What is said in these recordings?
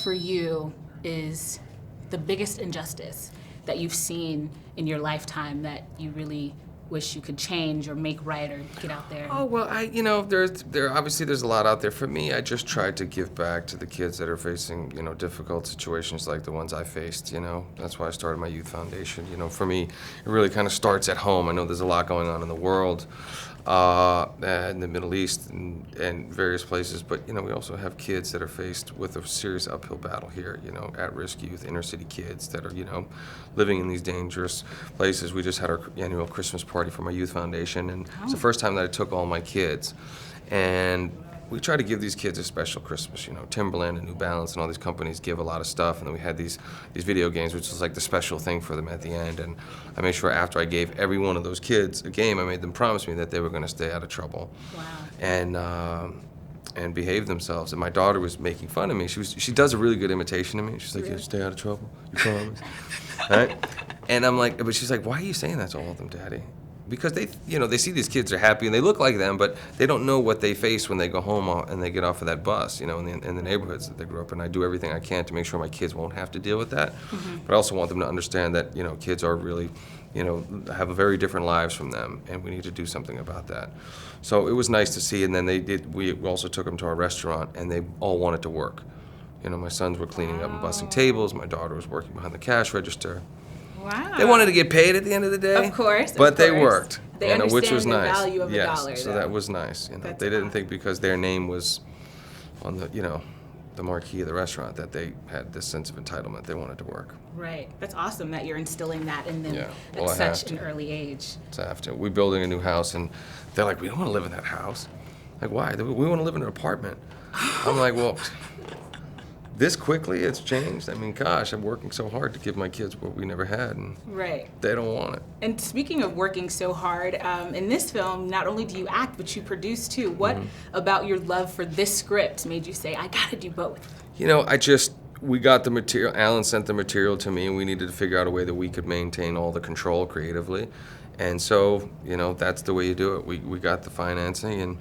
for you is the biggest injustice that you've seen in your lifetime that you really wish you could change or make right or get out there? Oh, well, obviously there's a lot out there. For me, I just tried to give back to the kids that are facing, difficult situations like the ones I faced, That's why I started my youth foundation. For me, it really kind of starts at home. I know there's a lot going on in the world, in the Middle East and various places, but, we also have kids that are faced with a serious uphill battle here, at-risk youth, inner-city kids that are, living in these dangerous places. We just had our annual Christmas party for my youth foundation, and it's the first time that I took all my kids. And we try to give these kids a special Christmas. Timberland and New Balance and all these companies give a lot of stuff, and then we had these video games, which was like the special thing for them at the end. And I made sure after I gave every one of those kids a game, I made them promise me that they were going to stay out of trouble. Wow. And behave themselves. And my daughter was making fun of me. She does a really good imitation of me. She's like, Really? "Yeah, stay out of trouble. You promise?" Right? And I'm like, but she's like, "Why are you saying that to all of them, Daddy?" Because they see these kids are happy and they look like them, but they don't know what they face when they go home and they get off of that bus, in the neighborhoods that they grew up in. I do everything I can to make sure my kids won't have to deal with that. Mm-hmm. But I also want them to understand that, kids are really, have a very different lives from them, and we need to do something about that. So it was nice to see, and then we also took them to our restaurant, and they all wanted to work. My sons were cleaning up and bussing tables, my daughter was working behind the cash register. Wow. They wanted to get paid at the end of the day. Of course. But they worked. They understand which was the nice. value of a dollar. So that was nice. That's They didn't awesome. think because their name was on the marquee of the restaurant that they had this sense of entitlement. They wanted to work. Right. That's awesome that you're instilling that in them Yeah. Well, at I have such an early age. So I have to. We're building a new house, and they're like, "We don't want to live in that house." Like, why? We want to live in an apartment. I'm like, well, this quickly it's changed. I mean, gosh, I'm working so hard to give my kids what we never had, and Right. they don't want it. And speaking of working so hard, in this film, not only do you act, but you produce too. What about your love for this script made you say, I gotta do both? We got the material, Alan sent the material to me, and we needed to figure out a way that we could maintain all the control creatively. And so, that's the way you do it. We got the financing, and,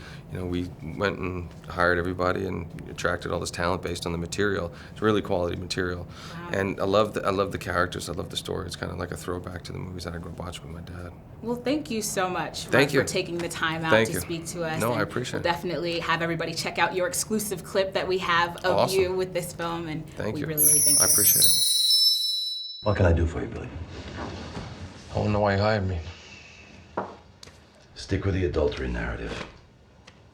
we went and hired everybody and attracted all this talent based on the material. It's really quality material. Wow. And I love the characters, I love the story. It's kind of like a throwback to the movies that I grew up watching with my dad. Well, thank you so much Thank you. for taking the time out Thank to you. speak to us. No, And I appreciate we'll it. definitely have everybody check out your exclusive clip that we have of Awesome. you with this film, and Thank we you. really, really thank you. I appreciate it. What can I do for you, Billy? I don't know why you hired me. Stick with the adultery narrative.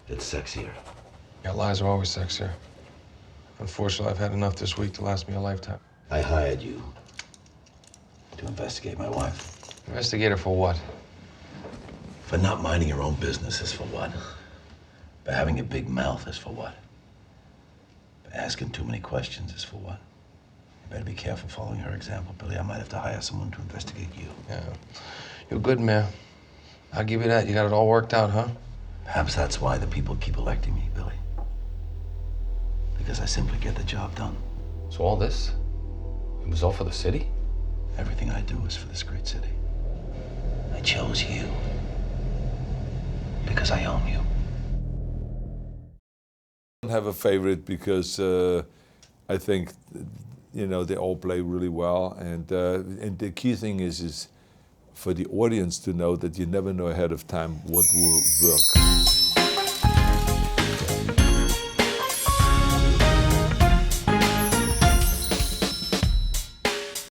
It's sexier. Yeah, lies are always sexier. Unfortunately, I've had enough this week to last me a lifetime. I hired you to investigate my wife. Investigator for what? For not minding your own business is for what? For having a big mouth is for what? For asking too many questions is for what? You better be careful following her example, Billy. I might have to hire someone to investigate you. Yeah. You're good, man. I'll give you that. You got it all worked out, huh? Perhaps that's why the people keep electing me, Billy. Because I simply get the job done. So all this, it was all for the city? Everything I do is for this great city. I chose you because I own you. I don't have a favorite because I think, they all play really well. And the key thing is for the audience to know that you never know ahead of time what will work.